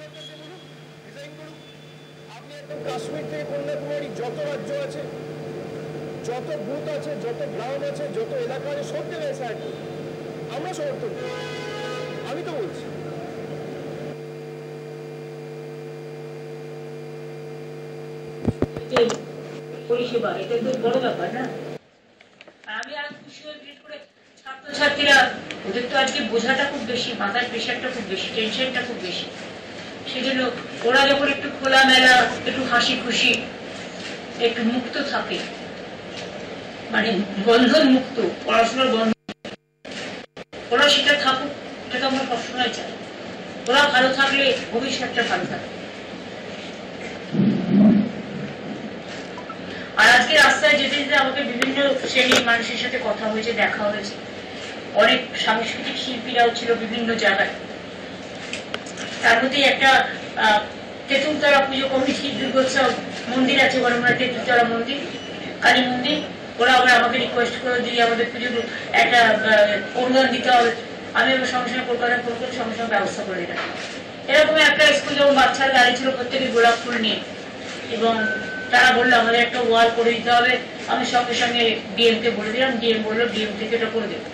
সরকারকে বলুন রিজাইন করুন। আপনি একদম কাশ্মীর থেকে কন্যাকুমারী যত রাজ্য আছে, যত বুথ আছে, যত গ্রাম আছে, যত এলাকা আছে, সব জায়গায় স্যার আমরা সমর্থন করি। আমি তো বলছি পরিষেবা, এটা তো বড় ব্যাপার না। আমি আর খুশি হয়ে বিশেষ করে ছাত্রছাত্রীরা, ওদের তো আজকে বোঝাটা খুব বেশি, মাথার প্রেশারটা খুব বেশি, টেনশনটা খুব বেশি। সেজন্য ওরা যখন একটু খোলামেলা, একটু হাসি খুশি, একটু মুক্ত থাকে, মানে বন্ধন মুক্ত, পড়াশোনার বন্ধন, ওরা সেটা থাকুক, এটা তো আমরা সবসময় চাই। ওরা ভালো থাকলে ভবিষ্যৎটা ভালো থাকে। আর আজকে রাস্তায় যেতে যেতে আমাকে বিভিন্ন শ্রেণীর মানুষের সাথে কথা হয়েছে, দেখা হয়েছে। অনেক সাংস্কৃতিক শিল্পীরাও ছিল বিভিন্ন জায়গায়। তার মধ্যে একটা তেঁতুলতলা পুজো কমিটি দুর্গোৎসব মন্দির আছে, বড়মার তেঁতুলতলা মন্দির, কালী মন্দির। ওরা আবার আমাকে রিকোয়েস্ট করে দিয়ে আমাদের পুজোর একটা অনুদান দিতে হবে। আমি আমার সঙ্গে সঙ্গে কলকাতায় ফোন করে সঙ্গে সঙ্গে ব্যবস্থা করে দিলাম। এরকম একটা স্কুল যেমন বাচ্চারা দাঁড়িয়ে ছিল প্রত্যেকে গোলাপ ফুল নিয়ে, এবং তারা বললো আমাদের একটা ওয়াল করে দিতে হবে। আমি সঙ্গে সঙ্গে ডিএম কে বলে দিলাম, ডিএম বললো ডিএম থেকে এটা করে দেবো।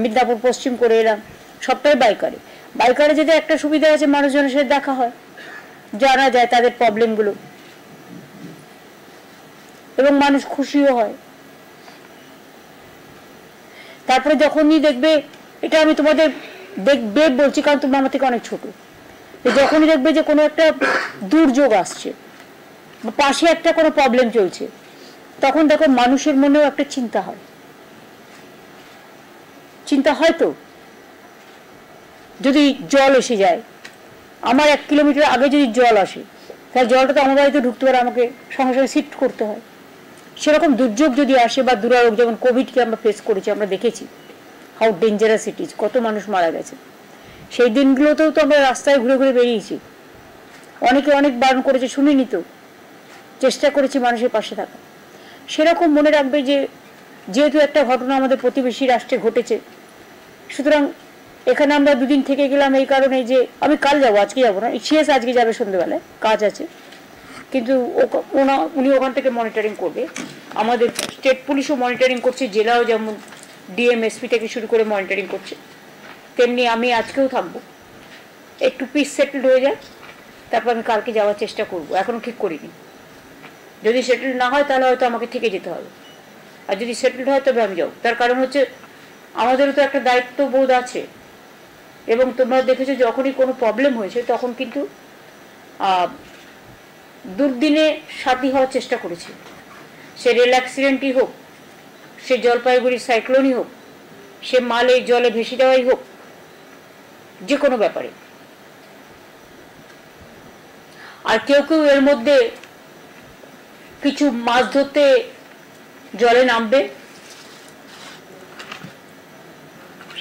মিদনাপুর পশ্চিম করে এলাম, সবটাই বাইকারে। বাইকারে যেতে একটা সুবিধা আছে, মানুষজনের সাথে দেখা হয়, জানা যায় তাদের প্রবলেমগুলো, এবং মানুষ খুশিও হয়। তারপরে যখনই দেখবে, এটা আমি তোমাদের দেখবে বলছি কারণ তোমরা আমার থেকে অনেক ছোট, যখনই দেখবে যে কোনো একটা দুর্যোগ আসছে বা পাশে একটা কোনো প্রবলেম চলছে, তখন দেখো মানুষের মনেও একটা চিন্তা হয়। চিন্তা হয় তো, যদি জল এসে যায়, আমার 1 কিলোমিটার আগে যদি জল আসে, তাহলে জলটা তো আমার বাড়িতে ঢুকতে পারে, আমাকে সঙ্গে সঙ্গে শিফট করতে হয়। সেরকম দুর্যোগ যদি আসে বা দুরারোগ, যেমন কোভিডকে আমরা ফেস করেছি, আমরা দেখেছি হাউ ডেঞ্জারাস ইট ইজ, কত মানুষ মারা গেছে। সেই দিনগুলোতেও তো আমরা রাস্তায় ঘুরে ঘুরে বেরিয়েছি, অনেকে অনেক বারণ করেছে, শুনিনি তো, চেষ্টা করেছি মানুষের পাশে থাকা। সেরকম মনে রাখবে যে যেহেতু একটা ঘটনা আমাদের প্রতিবেশী রাষ্ট্রে ঘটেছে, সুতরাং এখানে আমরা দুদিন থেকে গেলাম এই কারণে যে আমি কাল যাবো, আজকে যাবো না, সিএস আজকে যাবে সন্ধ্যেবেলায়, কাজ আছে, কিন্তু উনি ওখান থেকে মনিটরিং করবে। আমাদের স্টেট পুলিশও মনিটরিং করছে, জেলাও যেমন ডিএম এসপি থেকে শুরু করে মনিটরিং করছে, তেমনি আমি আজকেও থাকবো। একটু পিস সেটেলড হয়ে যায়, তারপর আমি কালকে যাওয়ার চেষ্টা করব, এখনো ঠিক করিনি। যদি সেটেলড না হয় তাহলে হয়তো আমাকে থেকে যেতে হবে, আর যদি সেটেলড হয় তবে আমি যাবো। তার কারণ হচ্ছে আমাদেরও তো একটা দায়িত্ববোধ আছে, এবং তোমরা দেখেছো যখনই কোনো প্রবলেম হয়েছে তখন কিন্তু দুর্দিনে সাথী হওয়ার চেষ্টা করেছে। সে রেল অ্যাক্সিডেন্টই হোক, সে জলপাইগুড়ির সাইক্লোনই হোক, সে মালে জলে ভেসে যাওয়াই হোক, যে কোনো ব্যাপারে। আর কেউ কেউ এর মধ্যে কিছু মাছ ধরতে জলে নামবে,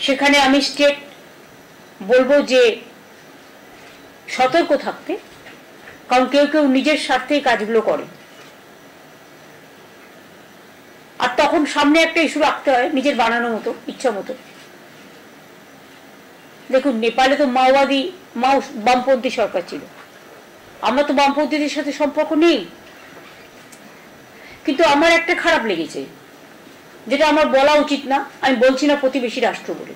সেখানে আমি স্টেট বলবো যে সতর্ক থাকতে, কারণ কেউ কেউ নিজের স্বার্থেই কাজগুলো করে। আর তখন সামনে একটা ইস্যু রাখতে হয় নিজের বানানো মতো, ইচ্ছা মতো। দেখুন, নেপালে তো বামপন্থী সরকার ছিল, আমরা তো বামপন্থীদের সাথে সম্পর্ক নেই, কিন্তু আমার একটা খারাপ লেগেছে, যেটা আমার বলা উচিত না, আমি বলছি না প্রতিবেশী রাষ্ট্র বলে,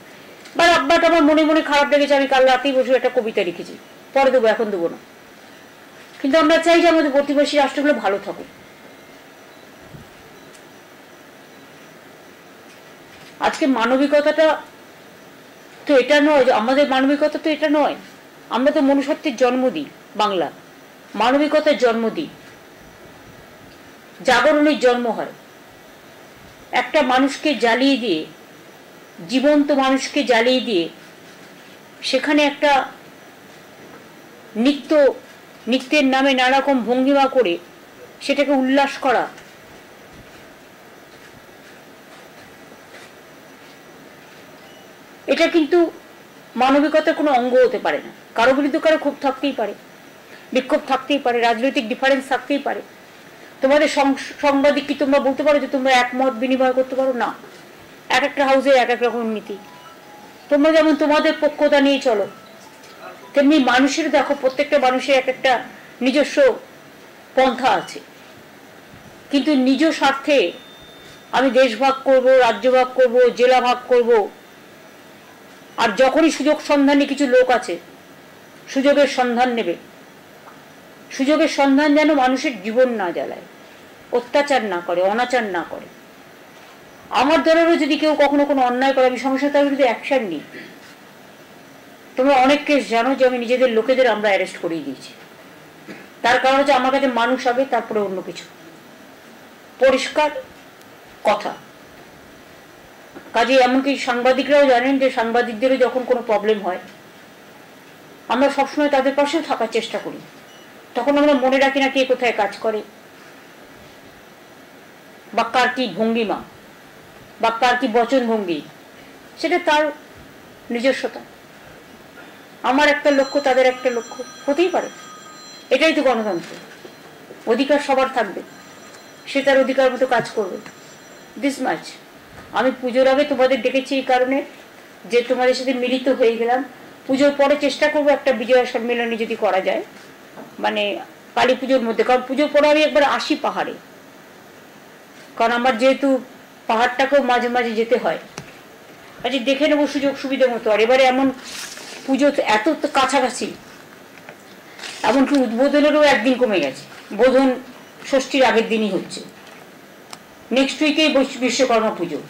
বাট আমার মনে মনে খারাপ লেগেছে। আমি কাল রাতেই বসে একটা কবিতা লিখেছি, পরে দেবো, এখন দেবো না। কিন্তু আমরা চাই যে আমাদের প্রতিবেশী রাষ্ট্রগুলো ভালো থাকুক। আজকে মানবিকতাটা তো এটা নয়, আমাদের মানবিকতা তো এটা নয়। আমরা তো মনুষ্যত্বের জন্ম দিই, বাংলা মানবিকতার জন্ম দিই, জাগরণের জন্ম হয়। একটা মানুষকে জ্বালিয়ে দিয়ে, জীবন্ত মানুষকে জ্বালিয়ে দিয়ে সেখানে একটা নৃত্যের নামে নানা রকম ভঙ্গিমা করে সেটাকে উল্লাস করা, এটা কিন্তু মানবিকতার কোনো অঙ্গ হতে পারে না। কারো বিরুদ্ধে কারো ক্ষোভ থাকতেই পারে, বিক্ষোভ থাকতেই পারে, রাজনৈতিক ডিফারেন্স থাকতেই পারে। তোমাদের সাংবাদিক কি তোমরা বলতে পারো যে তোমরা একমত বিনিময় করতে পারো? না, এক একটা হাউসে এক এক রকম নীতি। তোমরা যেমন তোমাদের পক্ষতা নিয়ে চলো, তেমনি মানুষের দেখো, প্রত্যেকটা মানুষের এক একটা নিজস্ব পন্থা আছে। কিন্তু নিজ স্বার্থে আমি দেশ ভাগ করবো, রাজ্য ভাগ করবো, জেলা ভাগ করব, আর যখনই সুযোগ সন্ধানী কিছু লোক আছে সুযোগের সন্ধান নেবে, সুযোগের সন্ধান যেন মানুষের জীবন না জ্বালায়, অত্যাচার না করে, অনাচার না করে। আমার দ্বারাও যদি কেউ কখনো কোনো অন্যায় করে, আমি সঙ্গে সঙ্গে তার বিরুদ্ধে অ্যাকশন নিই। তোমরা অনেক কেস জানো যে আমি নিজেদের লোকেদের আমরা অ্যারেস্ট করিয়ে দিয়েছি। তার কারণ হচ্ছে আমার কাছে মানুষ আগে, তারপরে অন্য কিছু। পরিষ্কার কথা। কাজে এমনকি সাংবাদিকরাও জানেন যে সাংবাদিকদেরও যখন কোনো প্রবলেম হয় আমরা সবসময় তাদের পাশেও থাকার চেষ্টা করি। তখন আমরা মনে রাখি না কে কোথায় কাজ করে, বা কার কি ভঙ্গিমা, বা কার কি বচন ভঙ্গি, সেটা তার নিজস্বতা। আমার একটা লক্ষ্য, তাদের একটা লক্ষ্য হতেই পারে, এটাই তো গণতন্ত্র। অধিকার সবার থাকবে, সে তার অধিকার মতো কাজ করবে। This much. আমি পুজোর আগে তোমাদের ডেকেছি এই কারণে যে তোমাদের সাথে মিলিত হয়ে গেলাম। পুজোর পরে চেষ্টা করবো একটা বিজয়া সম্মেলনী যদি করা যায়, মানে কালী পুজোর মধ্যে। কারণ পুজোর পরে আমি একবার আসি পাহাড়ে, কারণ আমার যেহেতু পাহাড়টাকেও মাঝে মাঝে যেতে হয়। আচ্ছা, দেখে নেবো সুযোগ সুবিধা মতো। আর এবারে এমন পুজো এত কাছাকাছি, এমনকি উদ্বোধনেরও একদিন কমে গেছে। বোধন ষষ্ঠীর আগের দিনই হচ্ছে, নেক্সট উইকেই বিশ্বকর্মা পুজো।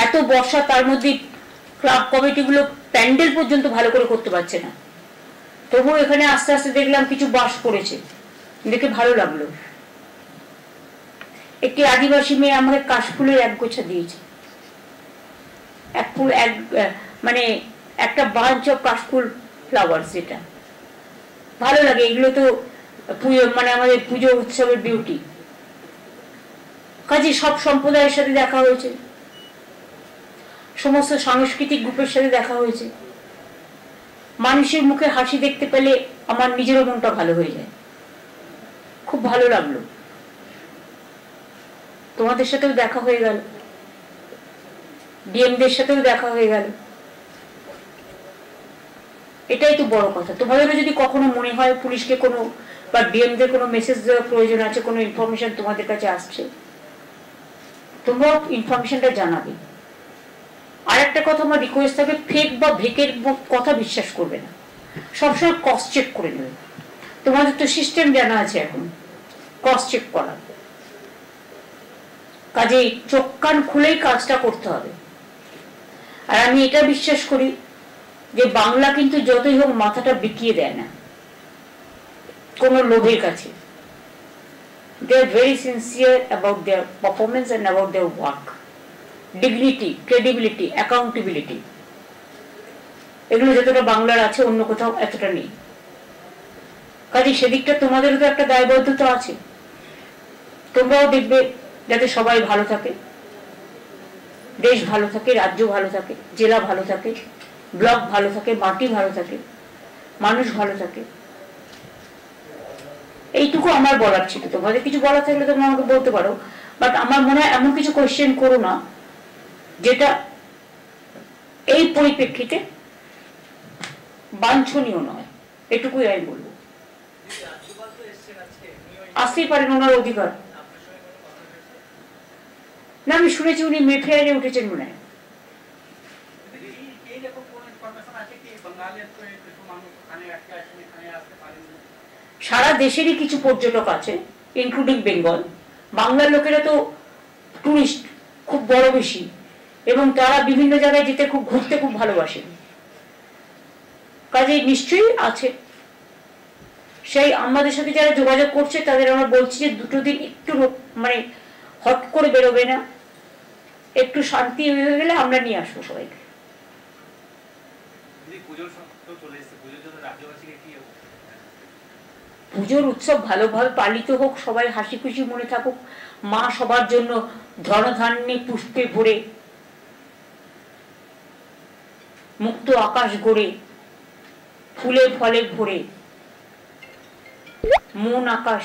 এত বর্ষা, তার মধ্যে ক্লাব কমিটিগুলো প্যান্ডেল পর্যন্ত ভালো করে করতে পারছে না। তবুও এখানে আস্তে আস্তে দেখলাম কিছু বাস করেছে, দেখে ভালো লাগলো। একটি আদিবাসী মেয়ে আমাকে কাশফুলের এক গোছা দিয়েছে, এক ফুল, এক মানে একটা বাঞ্চ অফ কাশফুল ফ্লাওয়ার্স। যেটা ভালো লাগে, এগুলো তো পুজো মানে আমাদের পুজো উৎসবের বিউটি। কাজে সব সম্প্রদায়ের সাথে দেখা হয়েছে, সমস্ত সাংস্কৃতিক গ্রুপের সাথে দেখা হয়েছে। মানুষের মুখে হাসি দেখতে পেলে আমার নিজেরও মনটা ভালো হয়ে যায়, খুব ভালো লাগলো। তোমাদের সাথেও দেখা হয়ে গেল, ডিএমদের সাথেও দেখা হয়ে গেল, এটাই তো বড় কথা। তোমাদেরও যদি কখনো মনে হয় পুলিশকে কোনো বা ডিএমদের কোনো মেসেজ দেওয়ার প্রয়োজন আছে, কোনো ইনফরমেশন তোমাদের কাছে আসছে, তোমরাও ইনফরমেশনটা জানাবে। আর একটা কথা আমার রিকোয়েস্ট থাকে, ফেক বা ভেকের কথা বিশ্বাস করবে না, সবসময় ক্রস চেক করে নেবে। তোমাদের তো সিস্টেম জানা আছে এখন ক্রস চেক করা। কাজেই চোখ কান খুলেই কাজটা করতে হবে। আর আমি এটা বিশ্বাস করি যে বাংলা কিন্তু যতই হোক মাথাটা বিকিয়ে দেয় না কোনো লোভের কাছে। They are very sincere about their performance and about their work. Dignity, credibility, accountability, এগুলো যতটা বাংলার আছে অন্য কোথাও এতটা নেই। কাজে সেদিকটা তোমাদেরও তো একটা দায়বদ্ধতা আছে। তোমরাও দেখবে যাতে সবাই ভালো থাকে, দেশ ভালো থাকে, রাজ্য ভালো থাকে, জেলা ভালো থাকে, ব্লক ভালো থাকে, মাটি ভালো থাকে, মানুষ ভালো থাকে। এইটুকু আমার বলার ছিল। তোমাদের কিছু বলার থাকলে তোমরা আমাকে বলতে পারো, বাট আমার মনে হয় এমন কিছু কোয়েশ্চেন করো না যেটা এই পরিপ্রেক্ষিতে বাঞ্ছনীয় নয়। এটুকুই আমি বলবো। আসতেই পারেন, ওনার অধিকার। না, আমি শুনেছি উনি মেফেয়ারে উঠেছেন মনে হয়। সারা দেশেরই কিছু পর্যটক আছে, ইনক্লুডিং বেঙ্গল। বাংলার লোকেরা তো টুরিস্ট খুব বড় বেশি, এবং তারা বিভিন্ন জায়গায় যেতে খুব ঘুরতে খুব ভালোবাসে। কাজে নিশ্চয়ই আছে। সেই আমাদের সাথে যারা যোগাযোগ করছে তাদের আমরা বলছি যে দুটো দিন একটু মানে হট করে বেরোবে না, একটু শান্তি হয়ে গেলে আমরা নিয়ে আসবো সবাইকে। পুজোর উৎসব ভালোভাবে পালিত হোক, সবাই হাসি খুশি মনে থাকুক, মা সবার জন্য ধনধান্যে পুষ্পে ভরে মুক্ত আকাশ গড়ে ফুলে ফলে ভরে মন আকাশ,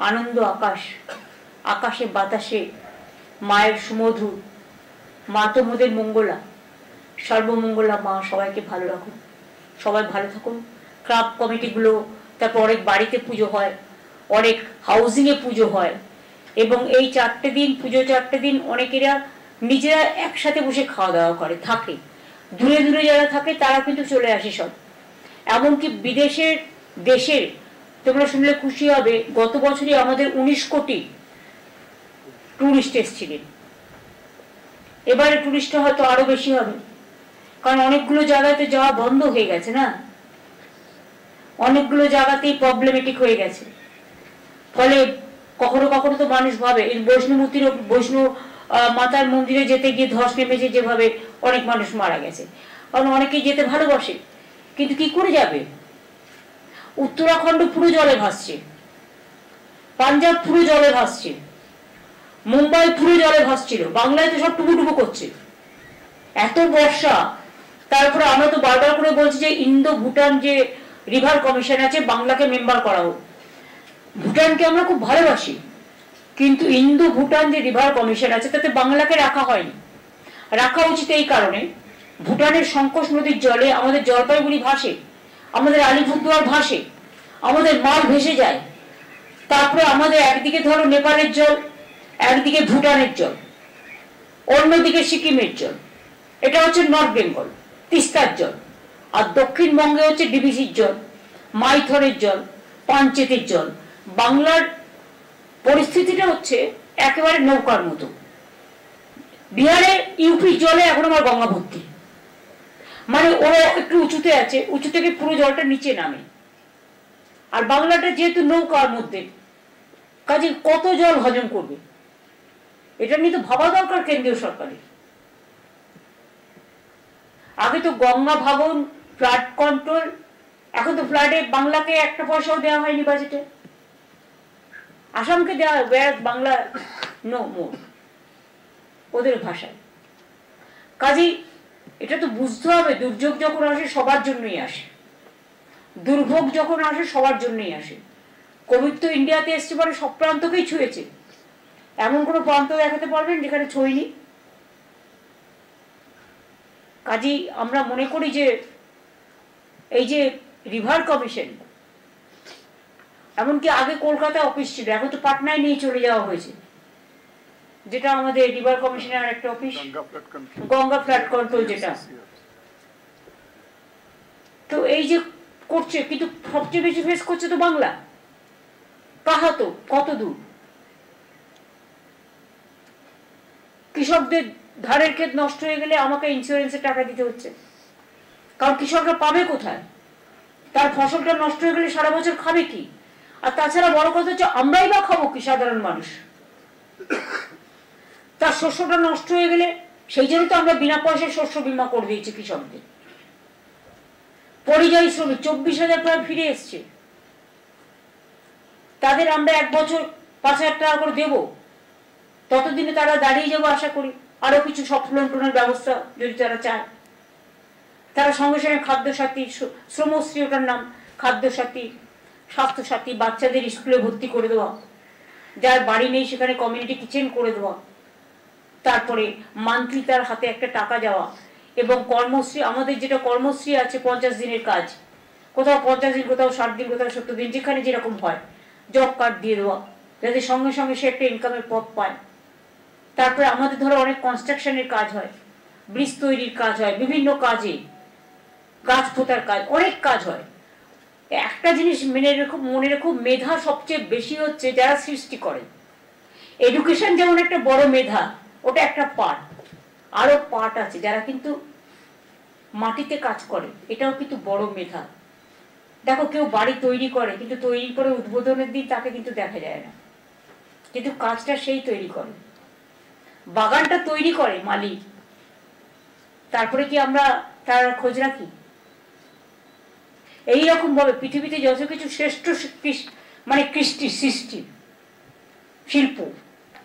আনন্দ আকাশ, আকাশে বাতাসে মায়ের সুমধুর, মা তো মোদের মঙ্গলা, সর্বমঙ্গলা মা সবাইকে ভালো রাখুন, সবাই ভালো থাকুন। ক্লাব কমিটিগুলো, তারপর অনেক বাড়িতে পুজো হয়, অনেক হাউজিংয়ে পুজো হয়, এবং এই 4টে দিন পুজো, 4টে দিন অনেকেরা নিজেরা একসাথে বসে খাওয়া দাওয়া করে থাকে। দূরে দূরে যারা থাকে তারা কিন্তু চলে আসে সব, এমনকি বিদেশের দেশের, তোমরা শুনলে খুশি হবে, গত বছরই আমাদের 19 কোটি টুরিস্ট এসেছিলেন। এবারে টুরিস্টটা হয়তো আরো বেশি হবে, কারণ অনেকগুলো জায়গাতে যাওয়া বন্ধ হয়ে গেছে না, অনেকগুলো জায়গাতেই প্রবলেমেটিক হয়ে গেছে। ফলে কখনো কখনো তো মানুষ ভাবে বৈষ্ণব মাতার মন্দিরে যেতে গিয়ে ধস নেমেছে, যেভাবে অনেক মানুষ মারা গেছে, কারণ অনেকেই যেতে ভালোবাসে, কিন্তু কি করে যাবে? উত্তরাখণ্ড পুরো জলে ভাসছে, পাঞ্জাব পুরো জলে ভাসছে, মুম্বাই পুরো জলে ভাসছিল, বাংলায় তো সব টুকুটুকু করছে, এত বর্ষা। তারপরে আমরা তো বারবার করে বলছি যে ইন্দো ভুটান যে রিভার কমিশন আছে, বাংলাকে মেম্বার করা হোক। ভুটানকে আমরা খুব ভালোবাসি, কিন্তু ইন্দো ভুটান যে রিভার কমিশন আছে তাতে বাংলাকে রাখা হয়নি। রাখা উচিত এই কারণে, ভুটানের সংকোচ নদীর জলে আমাদের জলপাইগুড়ি ভাসে, আমাদের আলিপুরদুয়ার ভাসে, আমাদের মাল ভেসে যায়। তারপরে আমাদের একদিকে ধরো নেপালের জল, একদিকে ভুটানের জল, অন্যদিকে সিকিমের জল, এটা হচ্ছে নর্থ বেঙ্গল তিস্তার জল, আর দক্ষিণবঙ্গে হচ্ছে ডিবিসির জল, মাইথনের জল, পাঞ্চেতের জল। বাংলার পরিস্থিতিটা হচ্ছে একেবারে নৌকার মতো। বিহারে ইউপির জলে এখন আমার গঙ্গা ভর্তি, মানে ওরা একটু উঁচুতে আছে, উঁচু থেকে পুরো জলটা নিচে নামে। আর বাংলাটা যেহেতু নৌকার মধ্যে, কাজে কত জল হজম করবে, এটা নিয়ে তো ভাবা দরকার কেন্দ্রীয় সরকারের। আগে তো গঙ্গা ভাঙন, ফ্লাড কন্ট্রোল, এখন তো ফ্লাডে বাংলাকে একটা পয়সাও দেওয়া হয়নি বাজেটে, আসামকে দেওয়া হয়, বাংলা নো মোর ওদের ভাষায়। কাজেই এটা তো বুঝতে হবে, দুর্যোগ যখন আসে সবার জন্যই আসে, দুর্ভোগ যখন আসে সবার জন্যই আসে। কোভিড তো ইন্ডিয়াতে এসছে মানে সব প্রান্তকেই ছুঁয়েছে, এমন কোনো প্রান্ত দেখাতে পারবেন যেখানে ছুঁয়নি? কাজেই আমরা মনে করি যে এই যে রিভার কমিশন, এমনকি আগে কলকাতা অফিস ছিল, এখন তো পাটনায় নিয়ে চলে যাওয়া হয়েছে, যেটা আমাদের রিভার কমিশনের একটা অফিস, গঙ্গা ফ্লাড কন্ট্রোল যেটা। তো এই যে করছে, কিন্তু সবচেয়ে বেশি ফেস করছে তো বাংলা। কাহা তো কত দূর, কৃষকদের ধানের ক্ষেত নষ্ট হয়ে গেলে আমাকে ইন্স্যুরেন্সের টাকা দিতে হচ্ছে, কারণ কৃষকরা পাবে কোথায়? তার ফসলটা নষ্ট হয়ে গেলে সারা বছর খাবে কি? আর তাছাড়া বড় কথা হচ্ছে আমরাই বা খাবো কি সাধারণ মানুষ? তার শস্যটা নষ্ট হয়ে গেলে সেই জন্য তো আমরা বিনা পয়সায় শস্য বীমা করে দিয়েছি কৃষকদের। পরিযায়ী শ্রমিক 24,000 প্রায় ফিরে এসছে, তাদের আমরা 1 বছর 5,000 টাকা করে দেবো, ততদিনে তারা দাঁড়িয়ে যাবো আশা করি। আরো কিছু সফলনের ব্যবস্থা যদি তারা চায়, তারা সঙ্গে সঙ্গে খাদ্যসাথী, শ্রমশ্রী ওটার নাম, খাদ্যসাথী, স্বাস্থ্যসাথী, বাচ্চাদের স্কুলে ভর্তি করে দেওয়া, যার বাড়ি নেই সেখানে কমিউনিটি কিচেন করে দেওয়া, তারপরে মান্থলি তার হাতে একটা টাকা যাওয়া, এবং কর্মশ্রী, আমাদের যেটা কর্মশ্রী আছে 50 দিনের কাজ, কোথাও 50 দিন, কোথাও 60 দিন, কোথাও 70 দিন, যেখানে যেরকম হয়, জব কার্ড দিয়ে দেওয়া, যাতে সঙ্গে সঙ্গে সে একটা ইনকামের পথ পায়। তারপরে আমাদের ধরো অনেক কনস্ট্রাকশনের কাজ হয়, ব্রিজ তৈরির কাজ হয়, বিভিন্ন কাজে, গাছ পোতার কাজ, অনেক কাজ হয়। একটা জিনিস মনে রেখো, মেধা সবচেয়ে বেশি হচ্ছে যারা সৃষ্টি করে। এডুকেশন যেমন একটা বড় মেধা, ওটা একটা পার্ট, আরো পার্ট আছে যারা কিন্তু মাটিতে কাজ করে, এটাও কিন্তু বড় মেধা। দেখো কেউ বাড়ি তৈরি করে, কিন্তু তৈরি করে উদ্বোধনের দিন তাকে কিন্তু দেখা যায় না, কিন্তু কাজটা সেই তৈরি করে। বাগানটা তৈরি করে মালি, তারপরে কি আমরা তার খোঁজ রাখি? এইরকম ভাবে পৃথিবীতে যত কিছু শ্রেষ্ঠ মানে কৃষ্টি সৃষ্টি, শিল্প,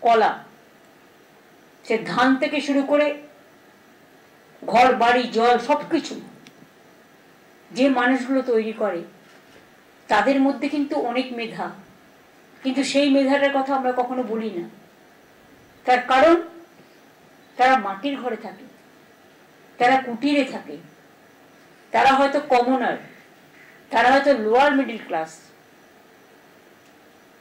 কলা, সে ধান থেকে শুরু করে ঘর বাড়ি জল সবকিছু যে মানুষগুলো তৈরি করে তাদের মধ্যে কিন্তু অনেক মেধা, কিন্তু সেই মেধাটার কথা আমরা কখনো বলি না। তার কারণ তারা মাটির ঘরে থাকে, তারা কুটিরে থাকে, তারা হয়তো কমনার, তারা হয়তো lower middle class.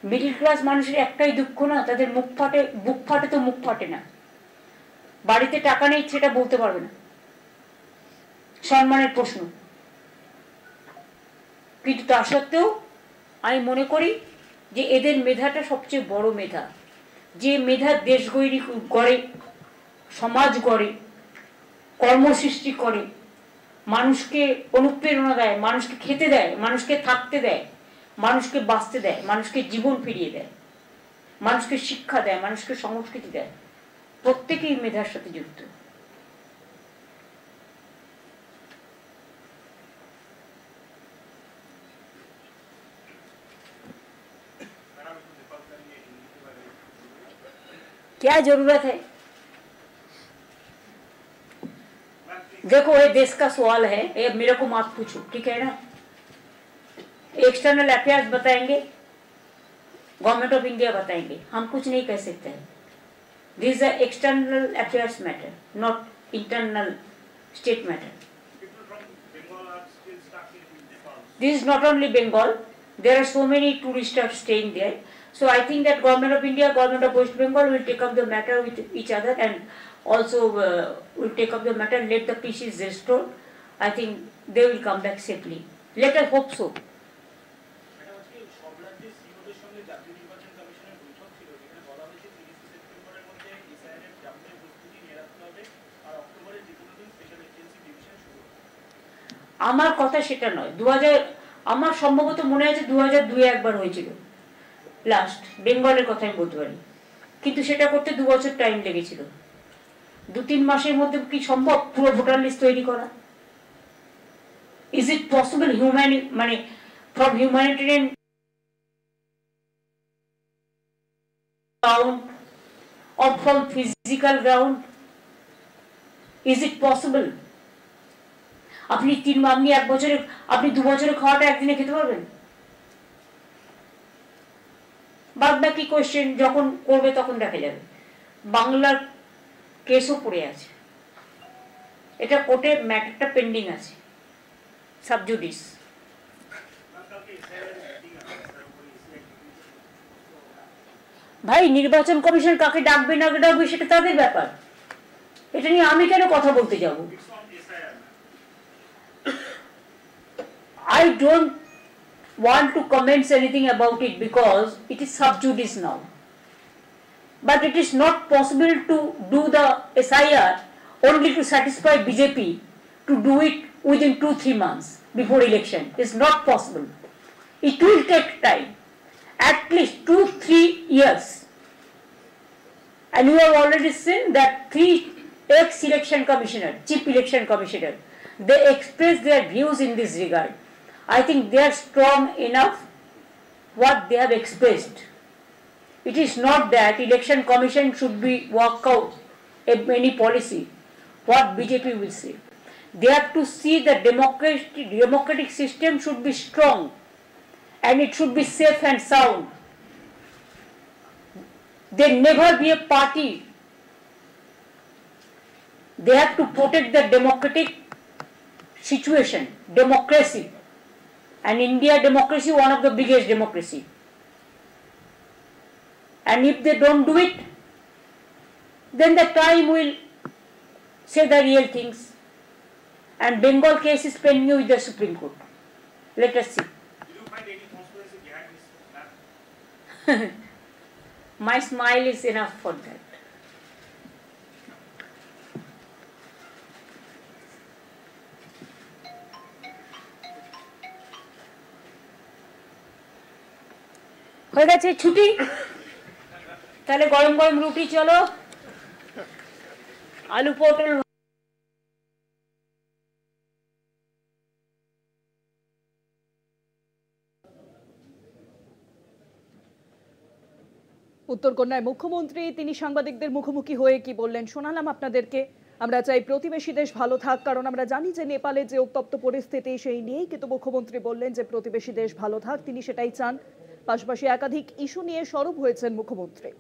Middle class মানুষের একটাই দুঃখ না, তাদের মুখ ফাটে, বুক ফাটে তো মুখ ফাটে না, বাড়িতে টাকা নেই সেটা বলতে পারবে না, সম্মানের প্রশ্ন। কিন্তু তা সত্ত্বেও আমি মনে করি যে এদের মেধাটা সবচেয়ে বড় মেধা, যে মেধা দেশ গড়ে, সমাজ গড়ে, কর্মসৃষ্টি করে, মানুষকে অনুপ্রেরণা দেয়, মানুষকে খেতে দেয়, মানুষকে থাকতে দেয়, মানুষকে বাঁচতে দেয়, মানুষকে জীবন ফিরিয়ে দেয়, মানুষকে শিক্ষা দেয়, মানুষকে সংস্কৃতি দেয়। প্রত্যেকেই মেধার সাথে যুক্ত। क्या जरूरत है? देखो ये देश का सवाल है, ये मेरे को मत पूछो, ठीक है ना? एक्सटर्नल अफेयर्स बताएंगे, गवर्नमेंट ऑफ इंडिया बताएंगे, हम कुछ नहीं कह सकते हैं। This is external affairs matter, not internal state matter. This is not only Bengal, there are so many tourists are staying there. So I think that Government of India, Government of West Bengal will take up the matter with each other and also will take up the matter, let the peace is restored. I think they will come back safely. Let us hope so. আমার কথা সেটা নয়, আমার সম্ভবত মনে আছে 2002 একবার হয়েছিল লাস্ট, বেঙ্গলের কথা আমি বলতে পারি, কিন্তু সেটা করতে 2 বছর টাইম লেগেছিল। 2-3 মাসের মধ্যে কি সম্ভব পুরো ভোটার লিস্ট তৈরি করা? ইজ ইট পসিবল মানে from humanitarian ground or from physical ground? Is it possible? আপনি 1 বছরে, আপনি 2 বছরে খাওয়াটা একদিনে খেতে পারবেন? বাদ বাকি কোয়েশ্চেন যখন করবে তখন দেখা যাবে। বাংলার কেসও পড়ে আছে, এটা কোর্টে ম্যাটারটা পেন্ডিং আছে, সাবজুডিস। ভাই নির্বাচন কমিশন কাকে ডাকবে না ডাকবে সেটা তাদের ব্যাপার, এটা নিয়ে আমি কেন কথা বলতে যাব? I don't want to comment anything about it because it is sub judice now. But it is not possible to do the SIR only to satisfy BJP, to do it within 2-3 months before election. It's not possible. It will take time, at least 2-3 years. And you have already seen that 3 ex-election commissioner, chief election commissioner, they expressed their views in this regard. I think they are strong enough what they have expressed. It is not that election commission should be work out any policy, what BJP will say. They have to see the democratic system should be strong and it should be safe and sound. There never be a party. They have to protect the democratic situation, democracy. And India democracy, one of the biggest democracy. And if they don't do it, then the time will say the real things. And Bengal case is pending with the Supreme Court. Let us see. Do you find any conspiracy behind this? My smile is enough for that. হয়ে গেছে ছুটি, তাহলে গরম গরম রুটি চলো। আলু পটল উত্তরকন্যায় মুখ্যমন্ত্রী তিনি সাংবাদিকদের মুখোমুখি হয়ে কি বললেন শোনালাম আপনাদেরকে। আমরা চাই প্রতিবেশী দেশ ভালো থাক, কারণ আমরা জানি যে নেপালে যে উত্তপ্ত পরিস্থিতি সেই নিয়েই কিন্তু মুখ্যমন্ত্রী বললেন যে প্রতিবেশী দেশ ভালো থাক, তিনি সেটাই চান। পাশাপাশি একাধিক ইস্যু নিয়ে সরব হয়েছেন মুখ্যমন্ত্রী।